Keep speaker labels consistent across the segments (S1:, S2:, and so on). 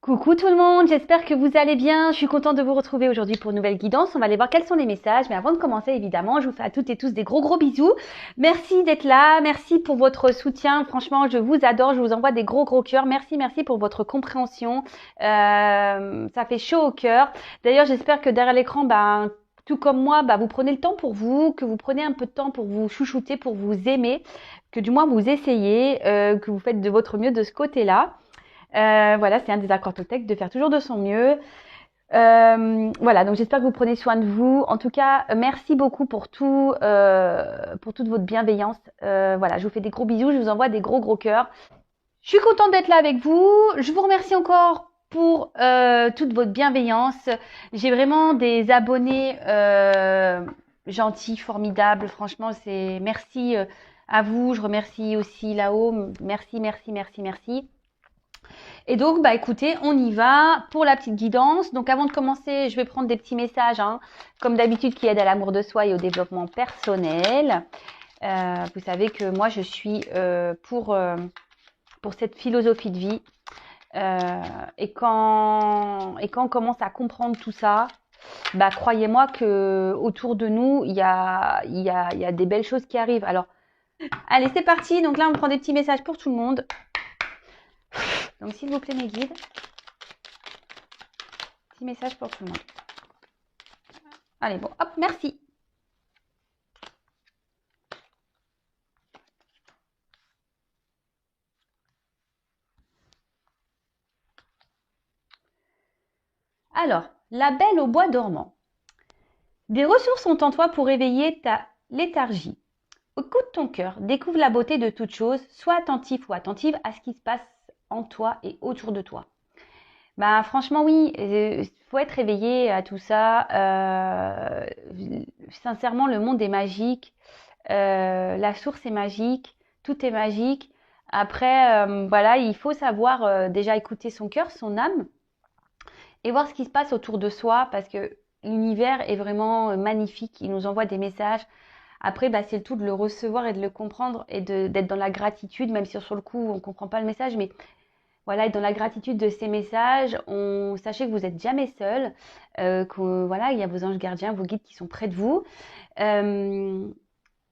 S1: Coucou tout le monde, j'espère que vous allez bien. Je suis contente de vous retrouver aujourd'hui pour une nouvelle guidance. On va aller voir quels sont les messages. Mais avant de commencer, évidemment, je vous fais à toutes et tous des gros bisous. Merci d'être là. Merci pour votre soutien. Franchement, je vous adore. Je vous envoie des gros cœurs. Merci pour votre compréhension. Ça fait chaud au cœur. D'ailleurs, j'espère que derrière l'écran, tout comme moi, vous prenez le temps pour vous, que vous prenez un peu de temps pour vous chouchouter, pour vous aimer, que du moins vous essayez, que vous faites de votre mieux de ce côté-là. Voilà, c'est un des accords Toltec de faire toujours de son mieux. Voilà, donc j'espère que vous prenez soin de vous. En tout cas, merci beaucoup pour pour toute votre bienveillance. Voilà, je vous fais des gros bisous, je vous envoie des gros cœurs. Je suis contente d'être là avec vous. Je vous remercie encore pour toute votre bienveillance. J'ai vraiment des abonnés gentils, formidables. Franchement, c'est merci à vous. Je remercie aussi là-haut. Merci. Et donc, écoutez, on y va pour la petite guidance. Donc, avant de commencer, je vais prendre des petits messages, comme d'habitude, qui aident à l'amour de soi et au développement personnel. Vous savez que moi, je suis pour cette philosophie de vie. Et quand on commence à comprendre tout ça, croyez-moi que autour de nous, il y a des belles choses qui arrivent. Alors, allez, c'est parti. Donc là, on prend des petits messages pour tout le monde. Donc, s'il vous plaît, mes guides. Petit message pour tout le monde. Allez, bon, hop, merci. Alors, la belle au bois dormant. Des ressources sont en toi pour éveiller ta léthargie. Écoute ton cœur, découvre la beauté de toute chose, sois attentif ou attentive à ce qui se passe en toi et autour de toi. Franchement, oui, il faut être éveillé à tout ça. Sincèrement, le monde est magique. La source est magique. Tout est magique. Après, voilà, il faut savoir déjà écouter son cœur, son âme, et voir ce qui se passe autour de soi, parce que l'univers est vraiment magnifique. Il nous envoie des messages. Après, c'est le tout de le recevoir et de le comprendre et d'être dans la gratitude, même si sur le coup, on ne comprend pas le message, mais voilà, être dans la gratitude de ces messages. Sachez que vous n'êtes jamais seul, voilà, il y a vos anges gardiens, vos guides qui sont près de vous.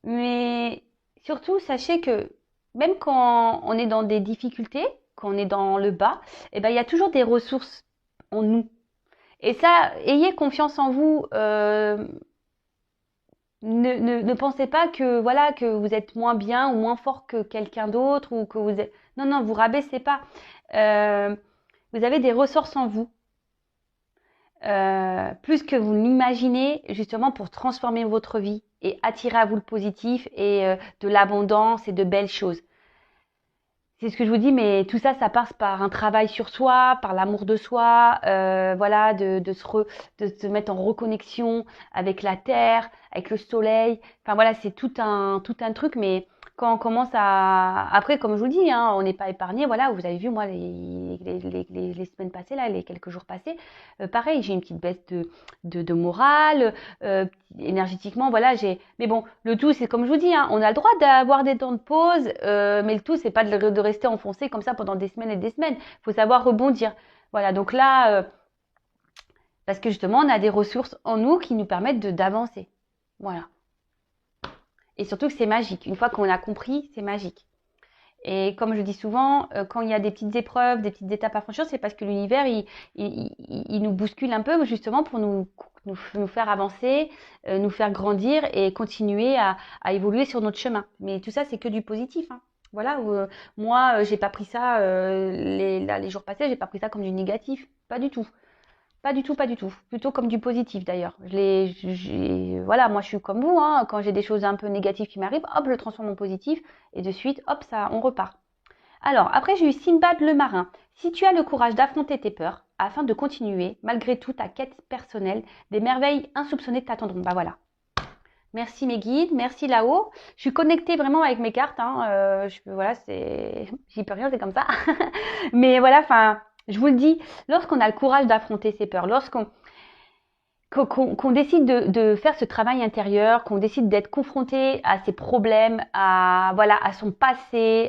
S1: Mais surtout, sachez que même quand on est dans des difficultés, quand on est dans le bas, il y a toujours des ressources en nous. Et ça, ayez confiance en vous. Ne pensez pas que voilà que vous êtes moins bien ou moins fort que quelqu'un d'autre ou que vous êtes. Non, vous rabaissez pas. Euh, vous avez des ressources en vous, plus que vous l'imaginez, justement pour transformer votre vie et attirer à vous le positif et de l'abondance et de belles choses. C'est ce que je vous dis, mais tout ça, ça passe par un travail sur soi, par l'amour de soi, voilà, de se mettre en reconnexion avec la terre, avec le soleil. Enfin voilà, c'est tout un truc, mais quand on commence à, après, comme je vous dis, on n'est pas épargné. Voilà, vous avez vu moi les semaines passées là, les quelques jours passés, pareil, j'ai une petite baisse de morale, énergétiquement, voilà, mais bon, le tout, c'est comme je vous dis, on a le droit d'avoir des temps de pause, mais le tout, c'est pas de rester enfoncé comme ça pendant des semaines et des semaines. Il faut savoir rebondir. Voilà, donc là, parce que justement, on a des ressources en nous qui nous permettent d'avancer. Voilà. Et surtout que c'est magique. Une fois qu'on a compris, c'est magique. Et comme je dis souvent, quand il y a des petites épreuves, des petites étapes à franchir, c'est parce que l'univers, il nous bouscule un peu justement pour nous faire avancer, nous faire grandir et continuer à évoluer sur notre chemin. Mais tout ça, c'est que du positif. Voilà, moi, j'ai pas pris ça, les jours passés, j'ai pas pris ça comme du négatif. Pas du tout. Pas du tout. Plutôt comme du positif d'ailleurs. Voilà, moi je suis comme vous, quand j'ai des choses un peu négatives qui m'arrivent, hop, je le transforme en positif et de suite, hop, ça, on repart. Alors, après j'ai eu Simbad le marin. Si tu as le courage d'affronter tes peurs afin de continuer, malgré tout, ta quête personnelle, des merveilles insoupçonnées t'attendront. Voilà. Merci mes guides, merci là-haut. Je suis connectée vraiment avec mes cartes. Voilà, j'y peux rien, c'est comme ça. Mais voilà, enfin, je vous le dis, lorsqu'on a le courage d'affronter ses peurs, qu'on décide de faire ce travail intérieur, qu'on décide d'être confronté à ses problèmes, à son passé,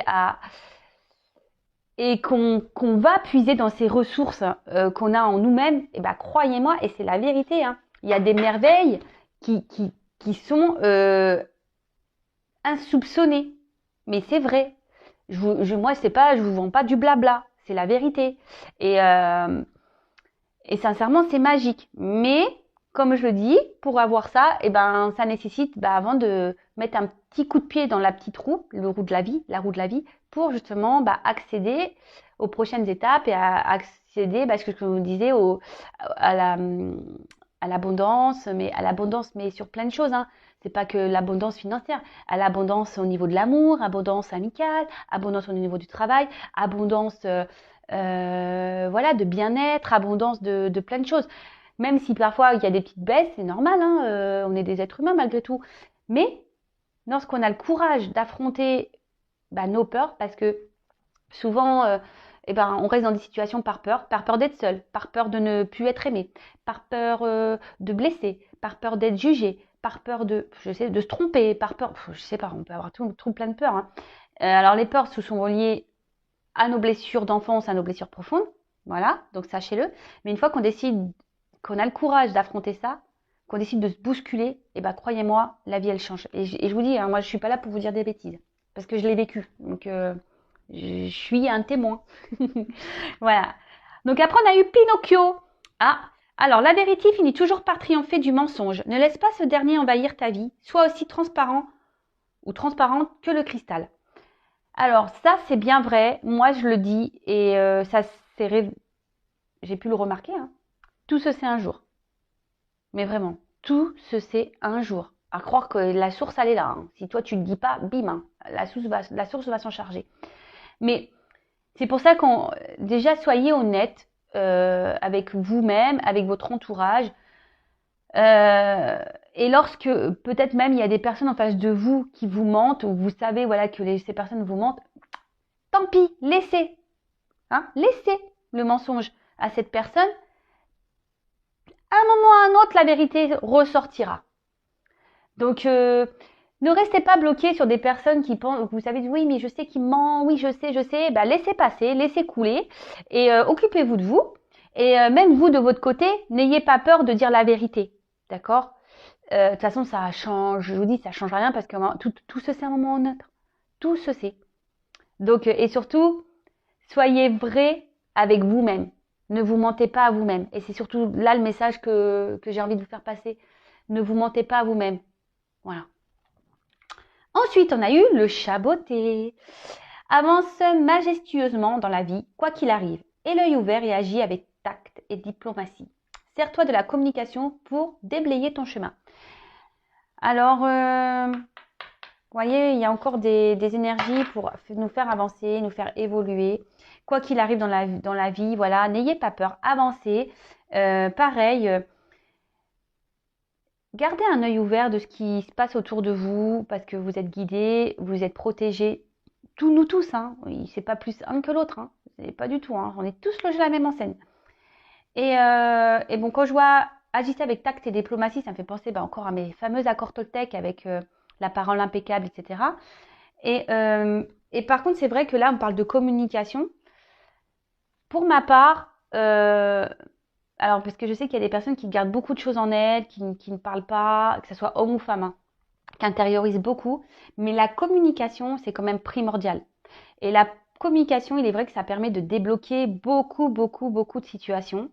S1: et qu'on va puiser dans ces ressources qu'on a en nous-mêmes, et ben croyez-moi, et c'est la vérité, hein, il y a des merveilles qui sont insoupçonnées. Mais c'est vrai. Moi, c'est pas, je vous vends pas du blabla, c'est la vérité. Et sincèrement, c'est magique. Mais, comme je le dis, pour avoir ça, eh ben, ça nécessite, avant de mettre un petit coup de pied dans la petite roue, la roue de la vie, pour justement, accéder aux prochaines étapes et à accéder, ce que je vous disais, à la, à l'abondance, mais sur plein de choses, hein. C'est pas que l'abondance financière, à l'abondance au niveau de l'amour, abondance amicale, abondance au niveau du travail, abondance voilà, de bien-être, abondance de plein de choses. Même si parfois il y a des petites baisses, c'est normal, hein, on est des êtres humains malgré tout. Mais lorsqu'on a le courage d'affronter nos peurs, parce que souvent, on reste dans des situations par peur d'être seul, par peur de ne plus être aimé, par peur de blesser, par peur d'être jugé, par peur de se tromper, par peur, je sais pas, on peut avoir tout plein de peurs, hein. Alors les peurs se sont reliées à nos blessures d'enfance, à nos blessures profondes. Voilà, donc sachez-le. Mais une fois qu'on décide, qu'on a le courage d'affronter ça, qu'on décide de se bousculer, croyez-moi, la vie, elle change. Et je vous dis, hein, moi, je suis pas là pour vous dire des bêtises. Parce que je l'ai vécu. Donc, je suis un témoin. Voilà. Donc après, on a eu Pinocchio. Ah, alors la vérité finit toujours par triompher du mensonge. Ne laisse pas ce dernier envahir ta vie. Sois aussi transparent ou transparente que le cristal. Alors ça, c'est bien vrai. Moi, je le dis et j'ai pu le remarquer, hein. Tout se sait un jour. Mais vraiment, tout se sait un jour. À croire que la source, elle est là, hein. Si toi, tu ne le dis pas, bim, hein, la source va s'en charger. Mais c'est pour ça qu'on déjà soyez honnête avec vous-même, avec votre entourage. Et lorsque peut-être même il y a des personnes en face de vous qui vous mentent, ou vous savez voilà que ces personnes vous mentent, tant pis, laissez. Hein, laissez le mensonge à cette personne. À un moment ou à un autre, la vérité ressortira. Donc, ne restez pas bloqué sur des personnes qui pensent, vous savez, oui, mais je sais qu'il ment, oui, je sais. Laissez passer, laissez couler et occupez-vous de vous. Et même vous, de votre côté, n'ayez pas peur de dire la vérité. D'accord? De toute façon, ça change, je vous dis, ça change rien parce que tout se sait à un moment ou à un autre. Tout se sait. Donc, et surtout, soyez vrai avec vous-même. Ne vous mentez pas à vous-même. Et c'est surtout là le message que j'ai envie de vous faire passer. Ne vous mentez pas à vous-même. Voilà. Ensuite, on a eu le chaboté. Avance majestueusement dans la vie, quoi qu'il arrive. Et l'œil ouvert et agis avec tact et diplomatie. Sers-toi de la communication pour déblayer ton chemin. Alors, vous voyez, il y a encore des énergies pour nous faire avancer, nous faire évoluer. Quoi qu'il arrive dans la vie, voilà, n'ayez pas peur, avancez. Pareil, gardez un œil ouvert de ce qui se passe autour de vous, parce que vous êtes guidés, vous êtes protégés. Nous tous, hein. C'est pas plus un que l'autre, hein. C'est pas du tout, hein. On est tous logés à la même enseigne. Et bon, quand je vois agir avec tact et diplomatie, ça me fait penser encore à mes fameux accords Toltec avec la parole impeccable, etc. Et par contre, c'est vrai que là, on parle de communication. Pour ma part, alors parce que je sais qu'il y a des personnes qui gardent beaucoup de choses en elles, qui ne parlent pas, que ce soit homme ou femme, hein, qui intériorisent beaucoup. Mais la communication, c'est quand même primordial. Et la communication, il est vrai que ça permet de débloquer beaucoup de situations.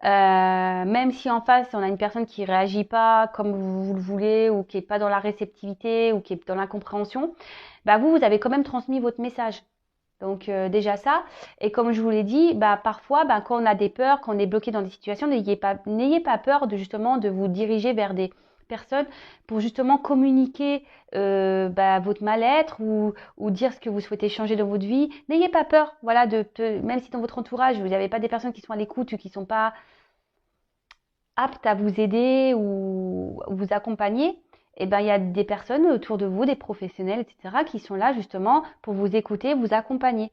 S1: Même si en face, on a une personne qui réagit pas comme vous le voulez, ou qui est pas dans la réceptivité, ou qui est dans l'incompréhension, vous avez quand même transmis votre message. Donc déjà ça. Et comme je vous l'ai dit, parfois, quand on a des peurs, quand on est bloqué dans des situations, n'ayez pas peur de vous diriger vers des personnes pour justement communiquer votre mal-être ou dire ce que vous souhaitez changer dans votre vie. N'ayez pas peur, voilà, même si dans votre entourage, vous n'avez pas des personnes qui sont à l'écoute ou qui sont pas aptes à vous aider ou vous accompagner, il y a des personnes autour de vous, des professionnels, etc., qui sont là justement pour vous écouter, vous accompagner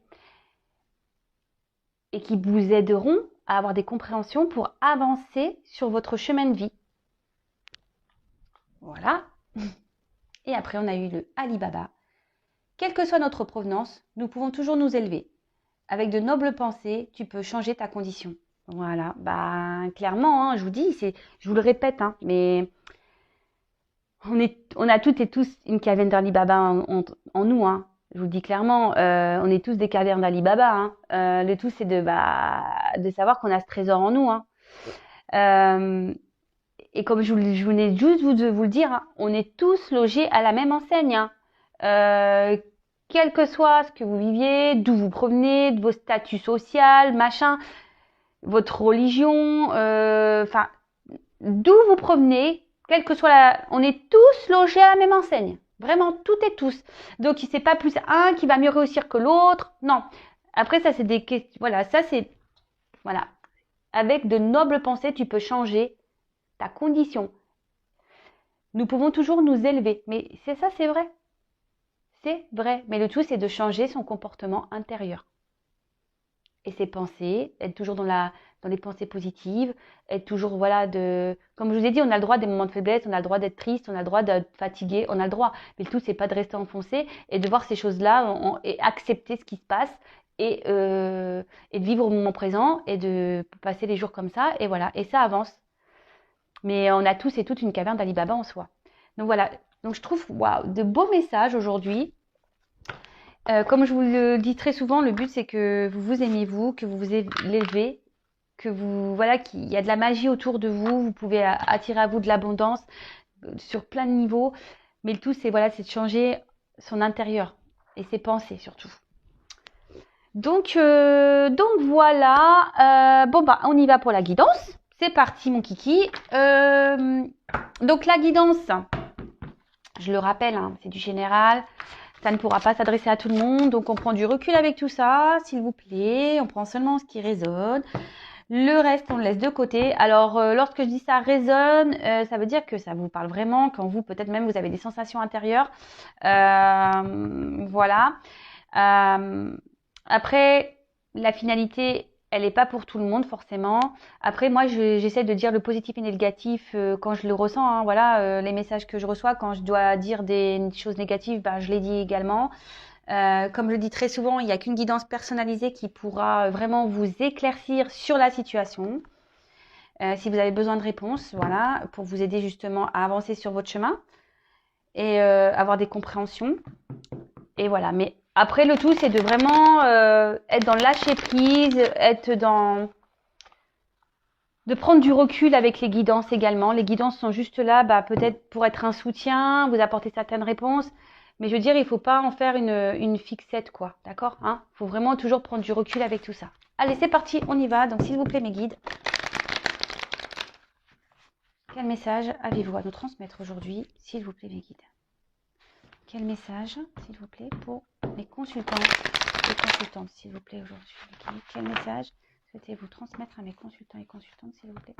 S1: et qui vous aideront à avoir des compréhensions pour avancer sur votre chemin de vie. Voilà. Et après, on a eu le Alibaba. Quelle que soit notre provenance, nous pouvons toujours nous élever. avec de nobles pensées, tu peux changer ta condition. Voilà, bah clairement, hein, je vous dis, je vous le répète, hein, mais on a toutes et tous une caverne d'Ali Baba en nous, hein. Je vous le dis clairement, on est tous des cavernes d'Ali Baba, hein. Le tout, c'est de savoir qu'on a ce trésor en nous, hein. Euh, et comme je venais juste vous le dire, hein, on est tous logés à la même enseigne, hein. Euh, Quel que soit ce que vous viviez, d'où vous provenez, de vos statuts sociaux, machin, votre religion, enfin, d'où vous provenez, quelle que soit on est tous logés à la même enseigne. Vraiment, toutes et tous. Donc, c'est pas plus un qui va mieux réussir que l'autre. Non. Après, ça, c'est des questions. Voilà, ça, c'est. Voilà. Avec de nobles pensées, tu peux changer ta condition. Nous pouvons toujours nous élever. Mais c'est ça, c'est vrai. C'est vrai. Mais le tout, c'est de changer son comportement intérieur. Et ses pensées, être toujours dans les pensées positives, être toujours, voilà, comme je vous ai dit, on a le droit des moments de faiblesse, on a le droit d'être triste, on a le droit d'être fatigué, on a le droit. Mais le tout, c'est pas de rester enfoncé et de voir ces choses-là et accepter ce qui se passe et de vivre au moment présent et de passer les jours comme ça. Et voilà. Et ça avance. Mais on a tous et toutes une caverne d'Ali Baba en soi. Donc voilà. Donc je trouve, waouh, de beaux messages aujourd'hui. Comme je vous le dis très souvent, le but c'est que vous vous aimez vous, que vous vous élevez, que vous voilà, qu'il y a de la magie autour de vous. Vous pouvez attirer à vous de l'abondance sur plein de niveaux. Mais le tout c'est voilà, c'est de changer son intérieur et ses pensées surtout. Donc voilà. Bon bah on y va pour la guidance. C'est parti mon kiki. Donc la guidance, je le rappelle, hein, c'est du général. Ça ne pourra pas s'adresser à tout le monde, donc on prend du recul avec tout ça, s'il vous plaît. On prend seulement ce qui résonne. Le reste, on le laisse de côté. Alors, lorsque je dis ça résonne, ça veut dire que ça vous parle vraiment, quand vous, peut-être même, vous avez des sensations intérieures. Voilà. Après, la finalité, elle n'est pas pour tout le monde forcément. Après, moi, j'essaie de dire le positif et le négatif quand je le ressens, hein. Voilà, les messages que je reçois, quand je dois dire des choses négatives, ben, je les dis également. Comme je le dis très souvent, il n'y a qu'une guidance personnalisée qui pourra vraiment vous éclaircir sur la situation. Si vous avez besoin de réponses, voilà, pour vous aider justement à avancer sur votre chemin et avoir des compréhensions. Et voilà, mais après le tout, c'est de vraiment être dans le lâcher prise, de prendre du recul avec les guidances également. Les guidances sont juste là, bah, peut-être pour être un soutien, vous apporter certaines réponses. Mais je veux dire, il ne faut pas en faire une fixette, quoi. D'accord, hein? Faut vraiment toujours prendre du recul avec tout ça. Allez, c'est parti, on y va. Donc, s'il vous plaît, mes guides, quel message avez-vous à nous transmettre aujourd'hui, s'il vous plaît, mes guides? Quel message, s'il vous plaît, pour mes consultants et consultantes, s'il vous plaît, aujourd'hui? Quel message souhaitez-vous transmettre à mes consultants et consultantes, s'il vous plaît?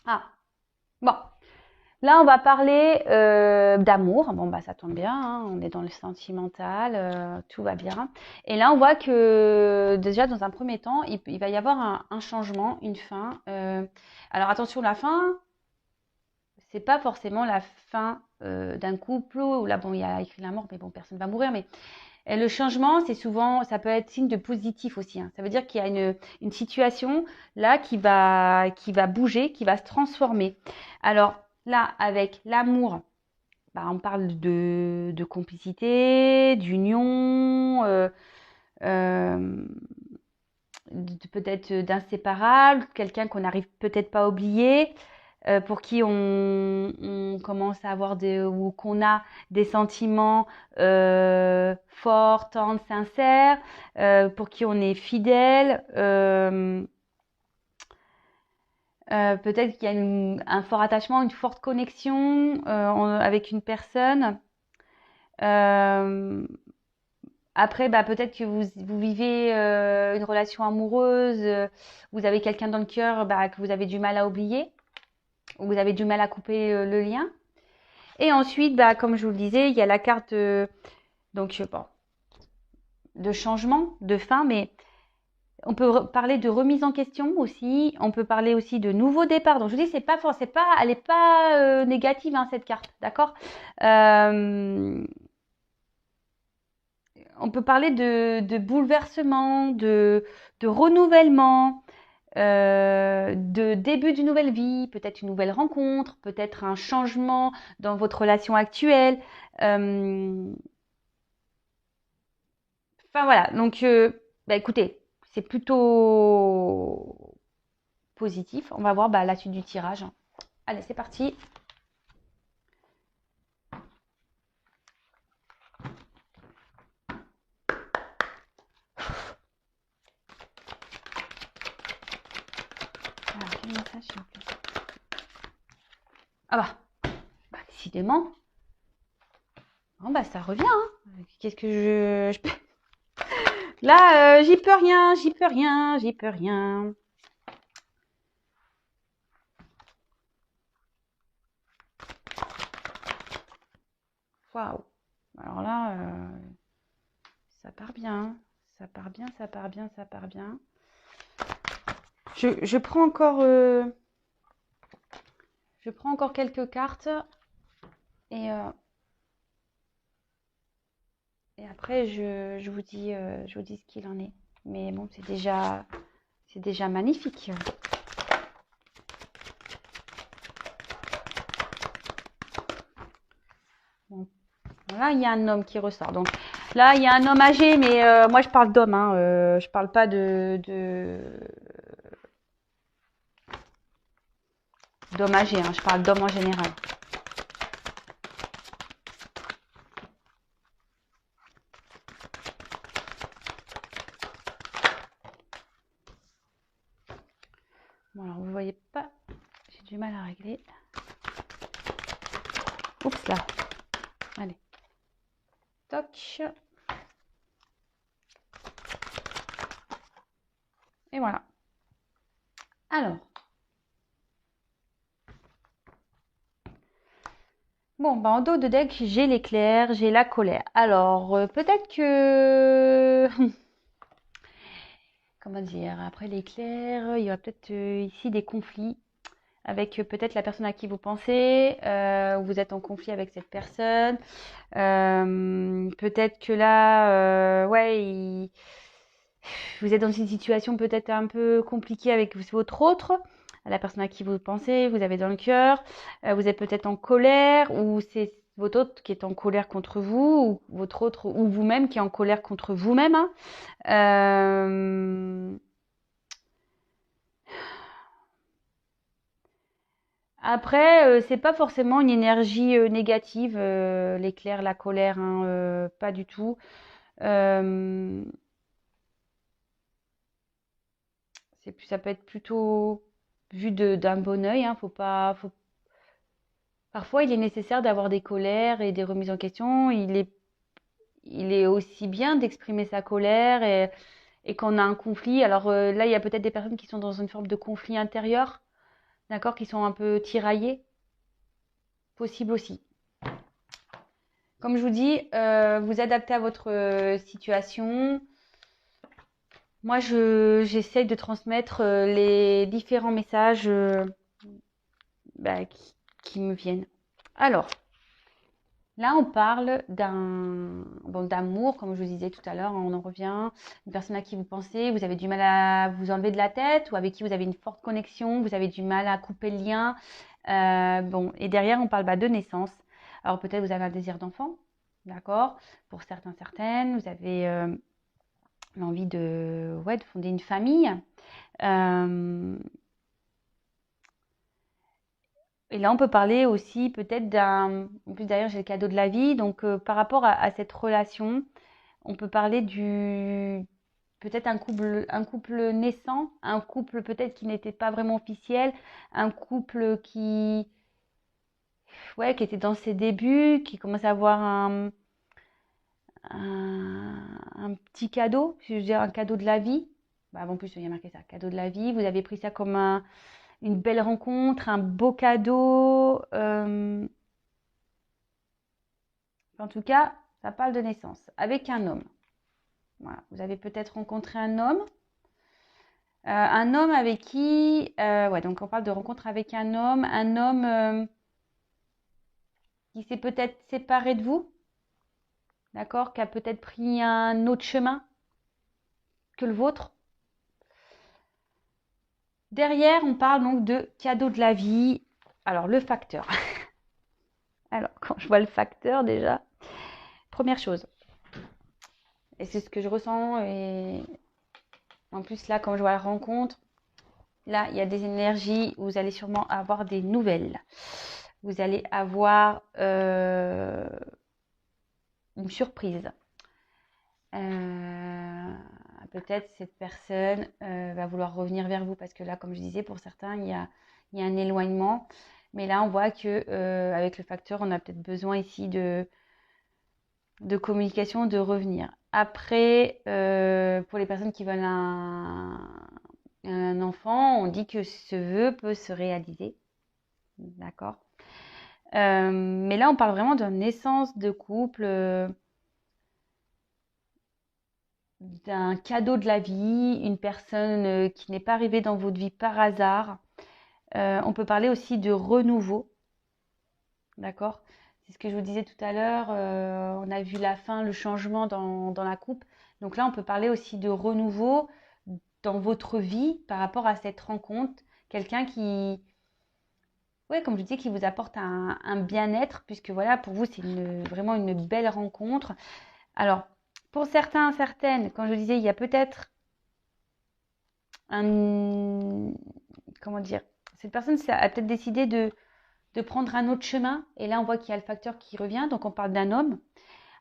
S1: Ah, bon. Là, on va parler d'amour. Bon, bah, ça tombe bien, hein, on est dans le sentimental, tout va bien. Et là, on voit que déjà, dans un premier temps, il va y avoir un changement, une fin. Alors, attention, la fin, c'est pas forcément la fin d'un couple où là, bon, il y a écrit la mort, mais bon, personne ne va mourir. Mais le changement, c'est souvent, ça peut être signe de positif aussi, hein. Ça veut dire qu'il y a une situation là qui va bouger, qui va se transformer. Alors, là, avec l'amour, bah, on parle de complicité, d'union, euh, peut-être d'inséparable, quelqu'un qu'on n'arrive peut-être pas à oublier, pour qui on commence à avoir ou qu'on a des sentiments forts, tendres, sincères, pour qui on est fidèle. Peut-être qu'il y a un fort attachement, une forte connexion avec une personne. Euh, Après, bah, peut-être que vous vivez une relation amoureuse, vous avez quelqu'un dans le cœur bah, que vous avez du mal à oublier, ou vous avez du mal à couper le lien. Et ensuite, bah, comme je vous le disais, il y a la carte donc, bon, de changement, de fin, mais On peut parler de remise en question aussi. On peut parler aussi de nouveau départ. Donc je vous dis, elle n'est pas négative hein, cette carte, d'accord. On peut parler de bouleversement, de renouvellement, de début d'une nouvelle vie, peut-être une nouvelle rencontre, peut-être un changement dans votre relation actuelle. Enfin voilà, donc bah, écoutez, c'est plutôt positif. On va voir bah, la suite du tirage. Allez, c'est parti. Alors, quel message s'il vous plaît. Ah bah, décidément. Oh, bah ça revient. Hein. Qu'est-ce que je peux... Là, j'y peux rien, j'y peux rien, j'y peux rien. Waouh. Alors là, ça part bien. Ça part bien, ça part bien, ça part bien. Je prends encore... je prends encore quelques cartes. Et après, je vous dis ce qu'il en est. Mais bon, c'est déjà magnifique. Bon. Là, il y a un homme qui ressort. Donc là, il y a un homme âgé, mais moi, je parle d'homme. Hein, je parle pas d'homme âgé. Hein, je parle d'homme en général. Bon, alors, vous voyez pas. J'ai du mal à régler. Oups là. Allez. Toc. Et voilà. Alors. Bon, bah en dos de deck, j'ai l'éclair, j'ai la colère. Alors, peut-être que... Comment dire? Après l'éclair, il y aura peut-être ici des conflits avec peut-être la personne à qui vous pensez. Vous êtes en conflit avec cette personne. Peut-être que là, ouais, vous êtes dans une situation peut-être un peu compliquée avec votre autre, la personne à qui vous pensez, vous avez dans le cœur. Vous êtes peut-être en colère ou c'est votre autre qui est en colère contre vous ou votre autre ou vous-même qui est en colère contre vous-même. Hein. Après, c'est pas forcément une énergie négative, l'éclair, la colère, hein, pas du tout. Euh, ça peut être plutôt vu d'un bon œil. Hein, faut pas, faut... Parfois, il est nécessaire d'avoir des colères et des remises en question. Il est aussi bien d'exprimer sa colère et qu'on a un conflit. Alors là, il y a peut-être des personnes qui sont dans une forme de conflit intérieur, d'accord, qui sont un peu tiraillées, possible aussi. Comme je vous dis, vous adaptez à votre situation. Moi, j'essaye de transmettre les différents messages bah, qui me viennent. Alors, là, on parle d'amour, comme je vous disais tout à l'heure, on en revient. Une personne à qui vous pensez, vous avez du mal à vous enlever de la tête ou avec qui vous avez une forte connexion, vous avez du mal à couper le lien. Bon, et derrière, on parle de naissance. Alors, peut-être vous avez un désir d'enfant, d'accord? Pour certains, certaines, vous avez l'envie de fonder une famille. Et là, on peut parler aussi peut-être en plus d'ailleurs, j'ai le cadeau de la vie, donc par rapport à cette relation, on peut parler peut-être un couple naissant, un couple peut-être qui n'était pas vraiment officiel, un couple qui était dans ses débuts, qui commence à avoir un petit cadeau, je veux dire un cadeau de la vie. Bah, en plus, il y a marqué ça, cadeau de la vie. Vous avez pris ça comme une belle rencontre, un beau cadeau. En tout cas, ça parle de naissance avec un homme. Voilà. Vous avez peut-être rencontré un homme Un homme avec qui, ouais, donc on parle de rencontre avec un homme qui s'est peut-être séparé de vous, d'accord, qui a peut-être pris un autre chemin que le vôtre. Derrière, on parle donc de cadeau de la vie. Alors, le facteur. Alors, quand je vois le facteur, déjà, première chose, et c'est ce que je ressens, et en plus, là, quand je vois la rencontre, là, il y a des énergies où vous allez sûrement avoir des nouvelles. Vous allez avoir une surprise. Peut-être cette personne va vouloir revenir vers vous parce que là, comme je disais, pour certains, il y a un éloignement. Mais là, on voit que avec le facteur, on a peut-être besoin ici de communication, de revenir. Après, pour les personnes qui veulent un enfant, on dit que ce vœu peut se réaliser. D'accord. Mais là, on parle vraiment d'une naissance de couple, d'un cadeau de la vie, une personne qui n'est pas arrivée dans votre vie par hasard. On peut parler aussi de renouveau. D'accord. C'est ce que je vous disais tout à l'heure. On a vu la fin, le changement dans la coupe. Donc là, on peut parler aussi de renouveau dans votre vie par rapport à cette rencontre. Quelqu'un qui, ouais, comme je disais, qui vous apporte un bien-être, puisque voilà, pour vous, c'est vraiment une belle rencontre. Alors, pour certains, certaines, quand je disais, il y a peut-être un, comment dire, cette personne a peut-être décidé de prendre un autre chemin. Et là, on voit qu'il y a le facteur qui revient. Donc, on parle d'un homme.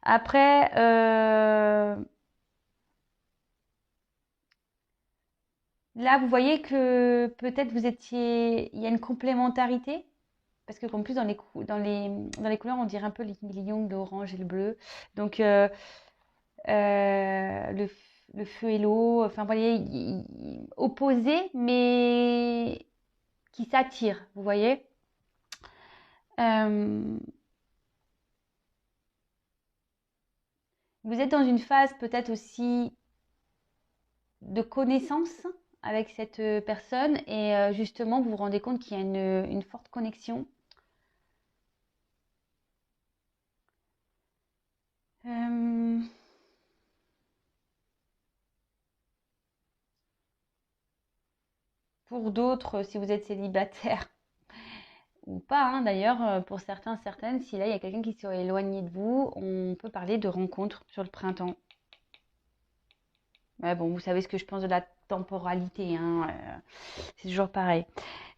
S1: Après, là, vous voyez que peut-être il y a une complémentarité. Parce que comme plus dans les couleurs, on dirait un peu les millions de l'orange et le bleu. Donc, le feu et l'eau, enfin, vous voyez, opposés, mais qui s'attirent, vous voyez. Euh, vous êtes dans une phase peut-être aussi de connaissance avec cette personne et justement, vous vous rendez compte qu'il y a une forte connexion. Euh, pour d'autres, si vous êtes célibataire ou pas, hein, d'ailleurs, pour certains, certaines, si là il y a quelqu'un qui serait éloigné de vous, on peut parler de rencontre sur le printemps. Ouais, bon, vous savez ce que je pense de la temporalité, hein, c'est toujours pareil.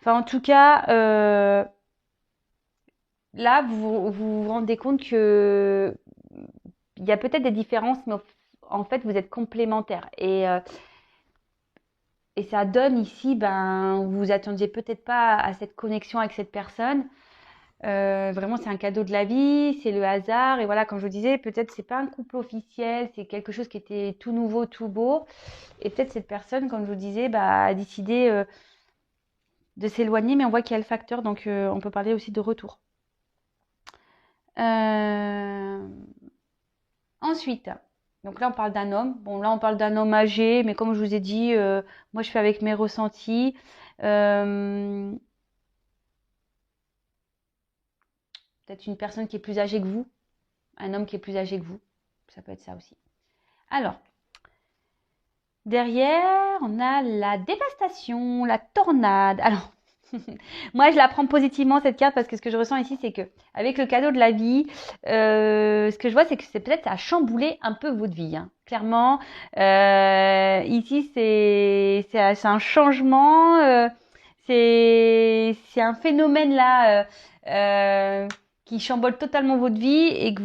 S1: Enfin, en tout cas, là, vous rendez compte que il y a peut-être des différences, mais en fait, vous êtes complémentaires. Et ça donne ici, ben, vous vous attendiez peut-être pas à cette connexion avec cette personne. Vraiment, c'est un cadeau de la vie, c'est le hasard. Et voilà, comme je vous disais, peut-être c'est pas un couple officiel, c'est quelque chose qui était tout nouveau, tout beau. Et peut-être cette personne, comme je vous disais, bah, a décidé de s'éloigner, mais on voit qu'il y a le facteur, donc on peut parler aussi de retour. Euh, Ensuite, donc là on parle d'un homme. Bon, là on parle d'un homme âgé, mais comme je vous ai dit, moi je fais avec mes ressentis. Euh, Peut-être une personne qui est plus âgée que vous, un homme qui est plus âgé que vous. Ça peut être ça aussi. Alors, derrière, on a la dévastation, la tornade. Alors, moi, je la prends positivement cette carte parce que ce que je ressens ici, c'est que avec le cadeau de la vie, ce que je vois, c'est que c'est peut-être ça a chamboulé un peu votre vie, hein. Clairement, ici, c'est un changement, c'est un phénomène là qui chamboule totalement votre vie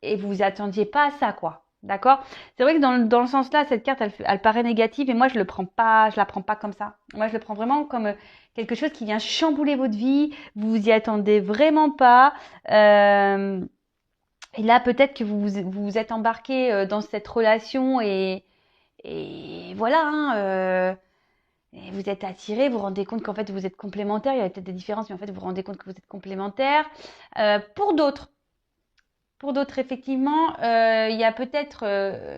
S1: et vous attendiez pas à ça, quoi. D'accord? C'est vrai que dans le sens là, cette carte, elle paraît négative et moi, je la prends pas comme ça. Moi, je le prends vraiment comme quelque chose qui vient chambouler votre vie. Vous vous y attendez vraiment pas. Et là, peut-être que vous êtes embarqué dans cette relation et voilà, hein, et vous êtes attiré, vous vous rendez compte qu'en fait, vous êtes complémentaires. Il y a peut-être des différences, mais en fait, vous vous rendez compte que vous êtes complémentaires. Pour d'autres, effectivement, il y a peut-être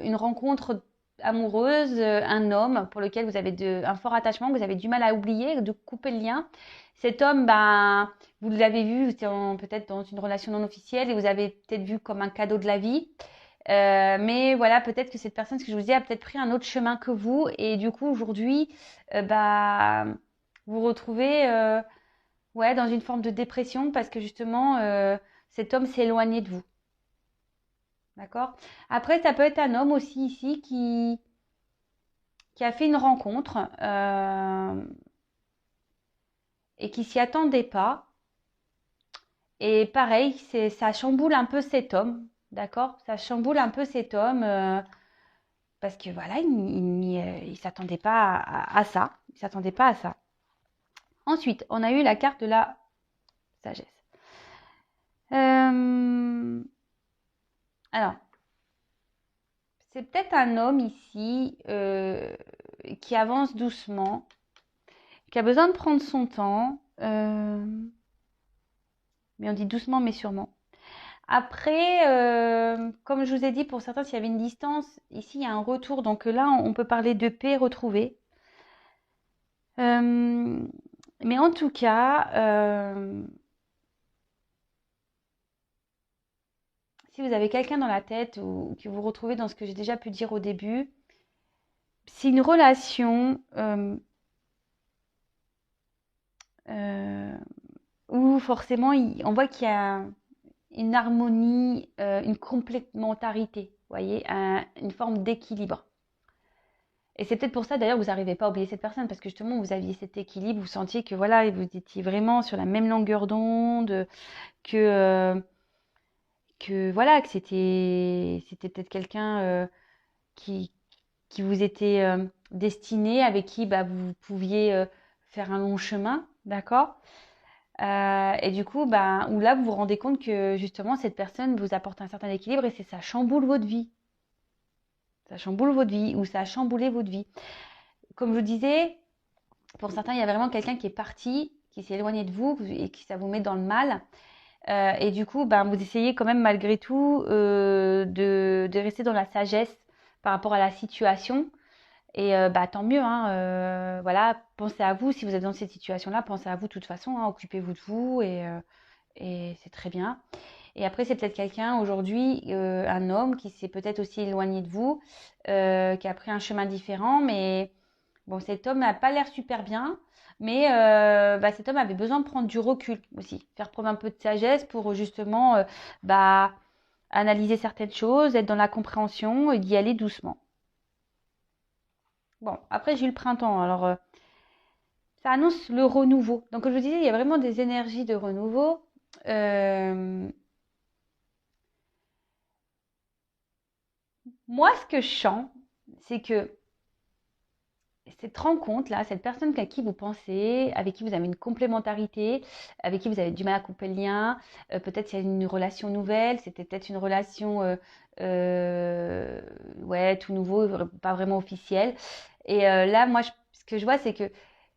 S1: une rencontre amoureuse, un homme pour lequel vous avez un fort attachement, que vous avez du mal à oublier, de couper le lien. Cet homme, ben, vous l'avez vu, vous étiez peut-être dans une relation non officielle et vous avez peut-être vu comme un cadeau de la vie. Mais voilà, peut-être que cette personne, ce que je vous dis, a peut-être pris un autre chemin que vous. Et du coup, aujourd'hui, bah, vous vous retrouvez ouais, dans une forme de dépression parce que justement, cet homme s'est éloigné de vous. D'accord? Après, ça peut être un homme aussi ici qui a fait une rencontre et qui s'y attendait pas. Et pareil, ça chamboule un peu cet homme. D'accord? Ça chamboule un peu cet homme. Parce que voilà, il s'attendait pas à ça. Il s'attendait pas à ça. Ensuite, on a eu la carte de la sagesse. Alors, c'est peut-être un homme ici qui avance doucement, qui a besoin de prendre son temps. Mais on dit doucement mais sûrement. Après, comme je vous ai dit, pour certains, s'il y avait une distance, ici, il y a un retour. Donc là, on peut parler de paix retrouvée. Mais en tout cas, si vous avez quelqu'un dans la tête ou que vous retrouvez dans ce que j'ai déjà pu dire au début, c'est une relation où forcément on voit qu'il y a une harmonie, une complémentarité, vous voyez, une forme d'équilibre. Et c'est peut-être pour ça d'ailleurs que vous n'arrivez pas à oublier cette personne, parce que justement vous aviez cet équilibre, vous sentiez que voilà, vous étiez vraiment sur la même longueur d'onde, que, que voilà, que c'était peut-être quelqu'un qui, qui vous était destiné, avec qui bah, vous pouviez faire un long chemin, d'accord? Et du coup, bah, où là, vous vous rendez compte que justement, cette personne vous apporte un certain équilibre et ça chamboule votre vie. Ça chamboule votre vie ou ça a chamboulé votre vie. Comme je vous disais, pour certains, il y a vraiment quelqu'un qui est parti, qui s'est éloigné de vous et qui ça vous met dans le mal. Et du coup, ben, vous essayez quand même malgré tout de rester dans la sagesse par rapport à la situation. Et bah, tant mieux, hein, voilà, pensez à vous. Si vous êtes dans cette situation-là, pensez à vous de toute façon, hein, occupez-vous de vous et c'est très bien. Et après, c'est peut-être quelqu'un aujourd'hui, un homme qui s'est peut-être aussi éloigné de vous, qui a pris un chemin différent, mais bon, cet homme n'a pas l'air super bien, mais bah, cet homme avait besoin de prendre du recul aussi, faire preuve un peu de sagesse pour justement bah, analyser certaines choses, être dans la compréhension et d'y aller doucement. Bon, après j'ai eu le printemps, alors ça annonce le renouveau. Donc comme je vous disais, il y a vraiment des énergies de renouveau. Euh, Moi, ce que je sens, c'est que cette rencontre-là, cette personne à qui vous pensez, avec qui vous avez une complémentarité, avec qui vous avez du mal à couper le lien, peut-être il y a une relation nouvelle, c'était peut-être une relation ouais, tout nouveau, pas vraiment officielle. Et là, moi, ce que je vois, c'est que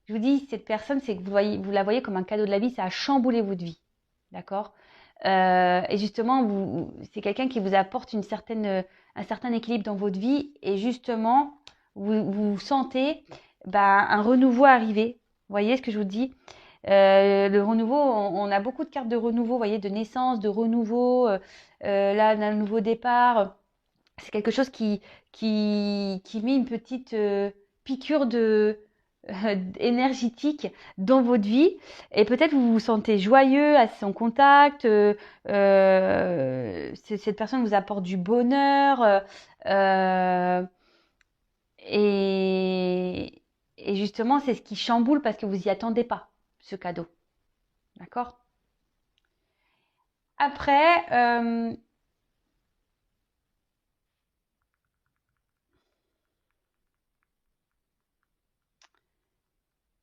S1: je vous dis, cette personne, c'est que vous la voyez comme un cadeau de la vie, ça a chamboulé votre vie. D'accord? Et justement, c'est quelqu'un qui vous apporte un certain équilibre dans votre vie. Et justement, vous sentez bah, un renouveau arriver. Vous voyez ce que je vous dis? Le renouveau, on a beaucoup de cartes de renouveau, vous voyez, de naissance, de renouveau, là, d'un nouveau départ. C'est quelque chose qui met une petite piqûre énergétique dans votre vie. Et peut-être vous vous sentez joyeux à son contact. Cette personne vous apporte du bonheur. Euh, et, et justement, c'est ce qui chamboule parce que vous y attendez pas, ce cadeau. D'accord? Après,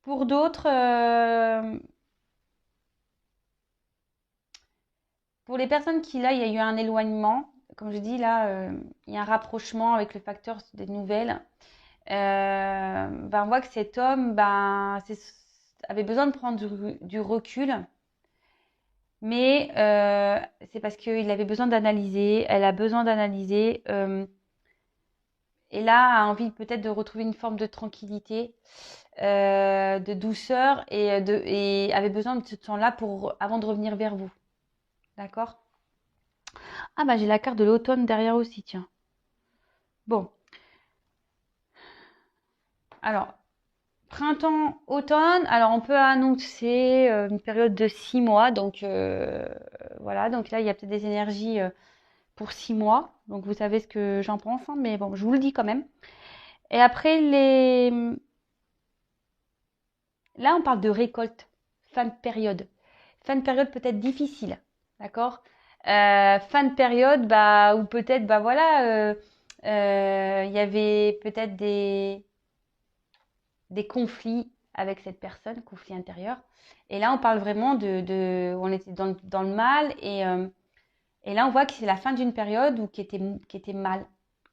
S1: pour d'autres, pour les personnes qui, là, il y a eu un éloignement, comme je dis, là, il y a un rapprochement avec le facteur des nouvelles. Ben, on voit que cet homme ben, avait besoin de prendre du recul, mais c'est parce qu'il avait besoin d'analyser, elle a besoin d'analyser, et là a envie peut-être de retrouver une forme de tranquillité, de douceur et avait besoin de ce temps-là avant de revenir vers vous. D'accord? Ah bah j'ai la carte de l'automne derrière aussi, tiens. Bon, alors printemps, automne, alors on peut annoncer une période de 6 mois, donc voilà, donc là il y a peut-être des énergies pour 6 mois, donc vous savez ce que j'en pense, hein, mais bon, je vous le dis quand même. Et après, là on parle de récolte, fin de période. Fin de période peut-être difficile, d'accord? Fin de période, bah, ou peut-être, bah voilà, il y avait peut-être des conflits avec cette personne, conflits intérieurs. Et là, on parle vraiment on était dans le mal et là, on voit que c'est la fin d'une période qui était mal,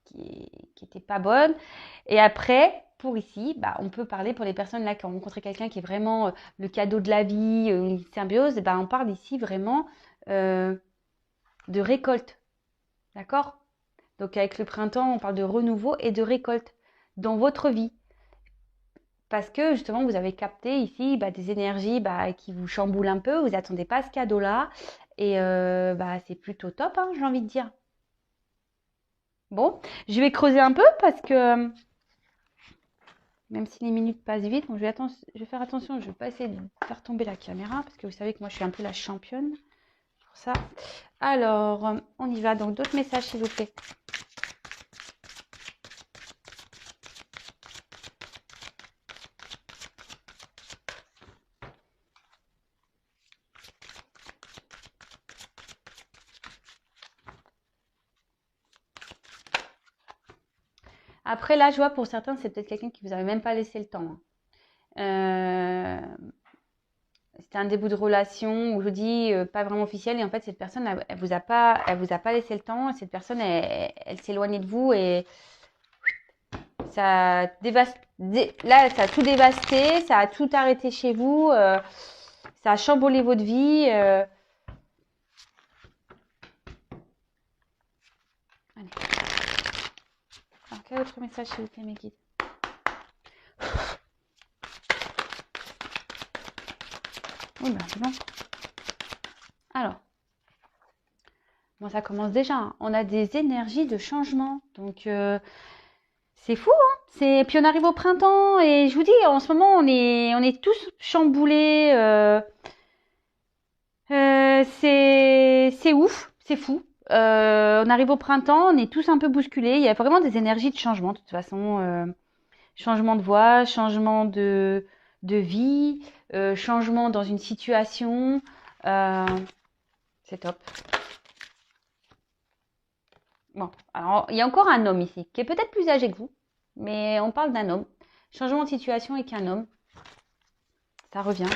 S1: qui était pas bonne. Et après, pour ici, bah, on peut parler pour les personnes là qui ont rencontré quelqu'un qui est vraiment le cadeau de la vie, une symbiose. Et bah, on parle ici vraiment euh, de récolte, d'accord? Donc avec le printemps, on parle de renouveau et de récolte dans votre vie. Parce que justement, vous avez capté ici bah, des énergies bah, qui vous chamboulent un peu, vous n'attendez pas à ce cadeau-là. Et bah, c'est plutôt top, hein, j'ai envie de dire. Bon, je vais creuser un peu parce que même si les minutes passent vite, bon, je vais faire attention, je ne vais pas essayer de faire tomber la caméra parce que vous savez que moi je suis un peu la championne pour ça. Alors, on y va. Donc d'autres messages s'il vous plaît. Après, là, je vois pour certains, c'est peut-être quelqu'un qui vous avait même pas laissé le temps, hein. C'était un début de relation où je vous dis pas vraiment officiel et en fait cette personne elle vous a pas laissé le temps et cette personne elle s'éloignait de vous et ça là ça a tout dévasté, ça a tout arrêté chez vous, ça a chamboulé votre vie. Allez. Alors quel autre message s'il vous plaît mes guides? Oui ben c'est bon. Alors, bon, ça commence déjà, hein. On a des énergies de changement. Donc, c'est fou, hein. Puis on arrive au printemps et je vous dis, en ce moment, on est tous chamboulés. C'est ouf, c'est fou. On arrive au printemps, on est tous un peu bousculés. Il y a vraiment des énergies de changement, de toute façon. Changement de voix, changement de vie, changement dans une situation. C'est top. Bon, alors il y a encore un homme ici, qui est peut-être plus âgé que vous, mais on parle d'un homme. Changement de situation avec un homme. Ça revient.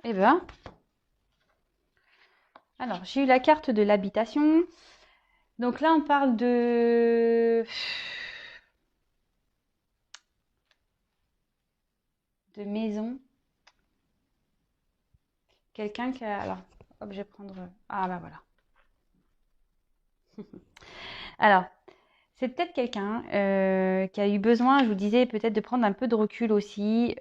S1: Eh ben. Alors, j'ai eu la carte de l'habitation. Donc là, on parle de maison. Quelqu'un qui a... Alors, hop, je vais prendre... Ah, bah voilà. Alors, c'est peut-être quelqu'un qui a eu besoin, je vous disais, peut-être de prendre un peu de recul aussi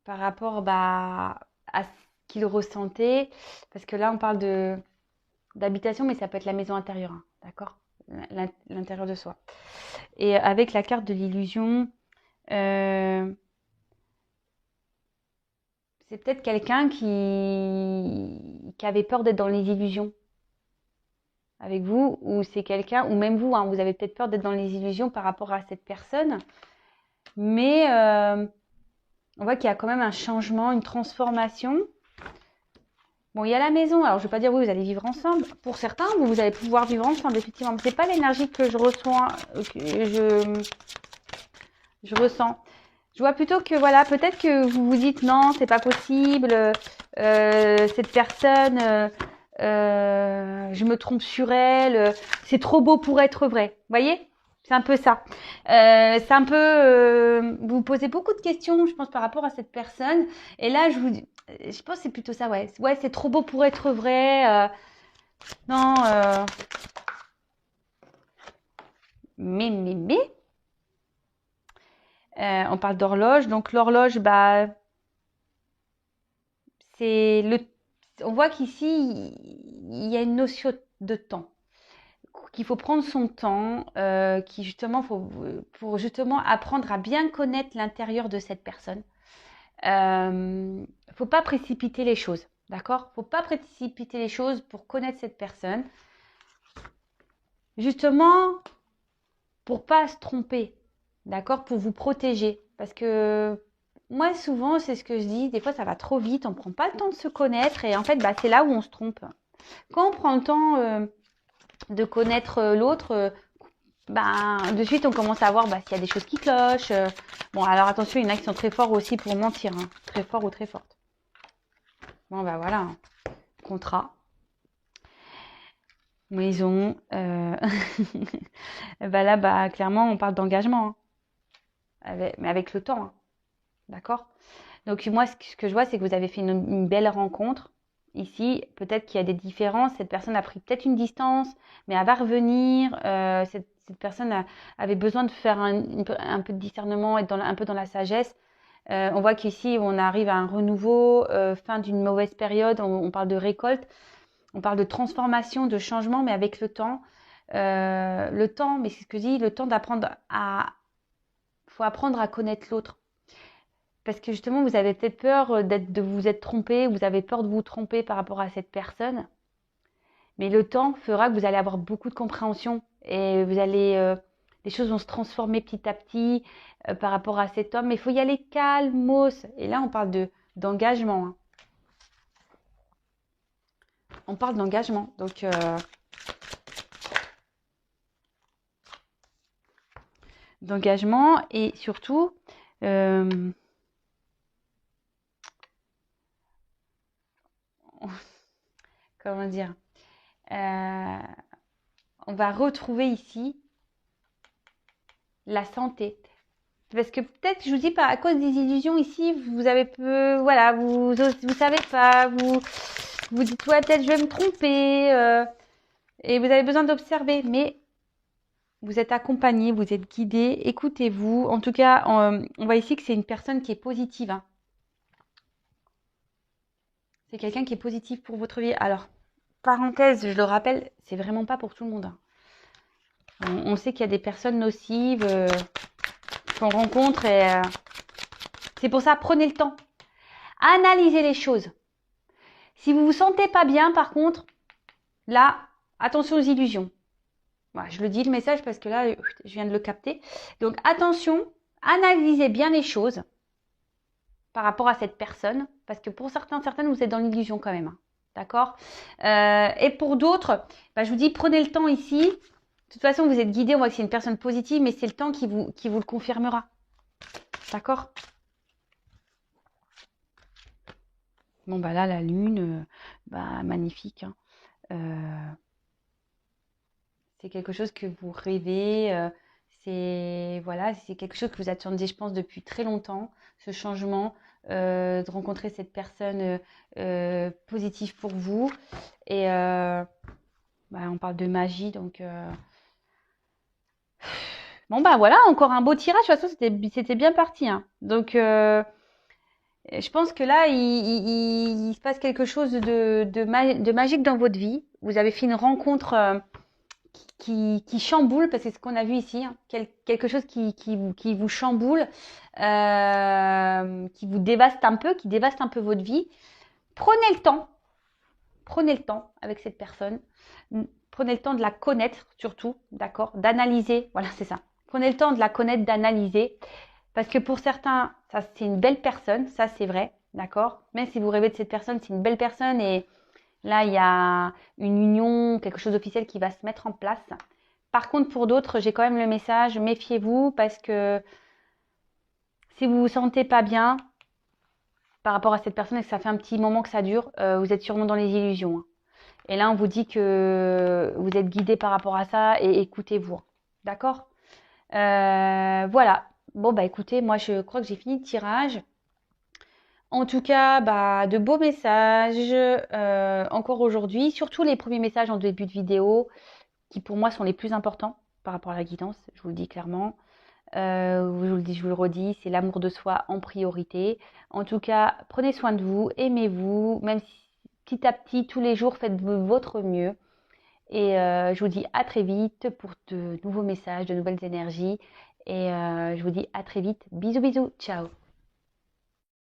S1: par rapport bah, à ce qu'il ressentait. Parce que là, on parle d'habitation, mais ça peut être la maison intérieure, hein, d'accord? L'intérieur de soi. Et avec la carte de l'illusion, c'est peut-être quelqu'un qui avait peur d'être dans les illusions avec vous, ou c'est quelqu'un, ou même vous, hein, vous avez peut-être peur d'être dans les illusions par rapport à cette personne, mais on voit qu'il y a quand même un changement, une transformation. Bon, il y a la maison, alors je ne vais pas dire oui, vous allez vivre ensemble. Pour certains, vous allez pouvoir vivre ensemble, effectivement. Ce n'est pas l'énergie que je reçois, que je ressens. Je vois plutôt que, voilà, peut-être que vous vous dites non, c'est pas possible, cette personne, je me trompe sur elle, c'est trop beau pour être vrai. Vous voyez? C'est un peu ça. C'est un peu, vous vous posez beaucoup de questions, je pense, par rapport à cette personne. Et là, je pense que c'est plutôt ça, ouais. Ouais, c'est trop beau pour être vrai. Non, mais. On parle d'horloge. Donc l'horloge, bah, c'est le. On voit qu'ici, il y a une notion de temps. Qu'il faut prendre son temps, qui justement pour justement apprendre à bien connaître l'intérieur de cette personne. Faut pas précipiter les choses, d'accord? Faut pas précipiter les choses pour connaître cette personne. Justement, pour pas se tromper, d'accord? Pour vous protéger. Parce que moi, souvent, c'est ce que je dis, des fois, ça va trop vite, on prend pas le temps de se connaître et en fait, bah, c'est là où on se trompe. Quand on prend le temps de connaître l'autre, ben, de suite, on commence à voir bah, s'il y a des choses qui clochent. Bon, alors attention, il y en a qui sont très forts aussi pour mentir, hein. Très forts ou très fortes. Bon, bah voilà, hein. Contrat, maison. Bah là, bah, clairement, on parle d'engagement, hein. Mais avec le temps, hein. D'accord? Donc moi, ce que je vois, c'est que vous avez fait une belle rencontre. Ici, peut-être qu'il y a des différences. Cette personne a pris peut-être une distance, mais elle va revenir. Cette personne avait besoin de faire un peu de discernement, être un peu dans la sagesse. On voit qu'ici, on arrive à un renouveau, fin d'une mauvaise période. On parle de récolte, on parle de transformation, de changement, mais avec le temps. Le temps, mais c'est ce que je dis, le temps d'apprendre faut apprendre à connaître l'autre. Parce que justement, vous avez peut-être peur de vous être trompé, vous avez peur de vous tromper par rapport à cette personne. Mais le temps fera que vous allez avoir beaucoup de compréhension et les choses vont se transformer petit à petit par rapport à cet homme. Mais il faut y aller calmos. Et là, on parle d'engagement, hein. On parle d'engagement. Donc, d'engagement et surtout, comment dire, on va retrouver ici la santé. Parce que peut-être, je vous dis, à cause des illusions ici, vous avez peu, voilà, vous savez pas, vous dites, ouais, peut-être je vais me tromper, et vous avez besoin d'observer, mais vous êtes accompagné, vous êtes guidé, écoutez-vous. En tout cas, on voit ici que c'est une personne qui est positive, hein. C'est quelqu'un qui est positif pour votre vie. Alors, parenthèse, je le rappelle, c'est vraiment pas pour tout le monde, hein. On sait qu'il y a des personnes nocives qu'on rencontre et c'est pour ça, prenez le temps. Analysez les choses. Si vous vous sentez pas bien, par contre, là, attention aux illusions. Voilà, je le dis le message parce que là, je viens de le capter. Donc attention, analysez bien les choses par rapport à cette personne, parce que pour certaines, vous êtes dans l'illusion quand même, hein. D'accord? Et pour d'autres, bah, je vous dis, prenez le temps ici. De toute façon, vous êtes guidé, on voit que c'est une personne positive, mais c'est le temps qui vous le confirmera. D'accord? Bon, bah là, la lune, bah, magnifique, hein. C'est quelque chose que vous rêvez, voilà, c'est quelque chose que vous attendiez, je pense, depuis très longtemps, ce changement, de rencontrer cette personne positive pour vous. Et bah, on parle de magie, donc bon bah voilà, encore un beau tirage. De toute façon, c'était bien parti, hein. Donc je pense que là, il se passe quelque chose de magique dans votre vie. Vous avez fait une rencontre qui chamboule, parce que c'est ce qu'on a vu ici, hein, quelque chose qui vous chamboule, qui vous dévaste un peu, qui dévaste un peu votre vie. Prenez le temps avec cette personne. Prenez le temps de la connaître surtout, d'accord? D'analyser, voilà, c'est ça. Prenez le temps de la connaître, d'analyser. Parce que pour certains, ça c'est une belle personne, ça c'est vrai, d'accord? Même si vous rêvez de cette personne, c'est une belle personne et là, il y a une union, quelque chose d'officiel qui va se mettre en place. Par contre, pour d'autres, j'ai quand même le message, méfiez-vous parce que si vous vous sentez pas bien par rapport à cette personne et que ça fait un petit moment que ça dure, vous êtes sûrement dans les illusions, hein. Et là, on vous dit que vous êtes guidé par rapport à ça et écoutez-vous. D'accord? Voilà. Bon, bah écoutez, moi je crois que j'ai fini le tirage. En tout cas, bah, de beaux messages encore aujourd'hui, surtout les premiers messages en début de vidéo, qui pour moi sont les plus importants par rapport à la guidance, je vous le dis clairement. Je vous le dis, je vous le redis, c'est l'amour de soi en priorité. En tout cas, prenez soin de vous, aimez-vous, même si petit à petit, tous les jours, faites votre mieux. Et je vous dis à très vite pour de nouveaux messages, de nouvelles énergies. Et je vous dis à très vite. Bisous, bisous. Ciao.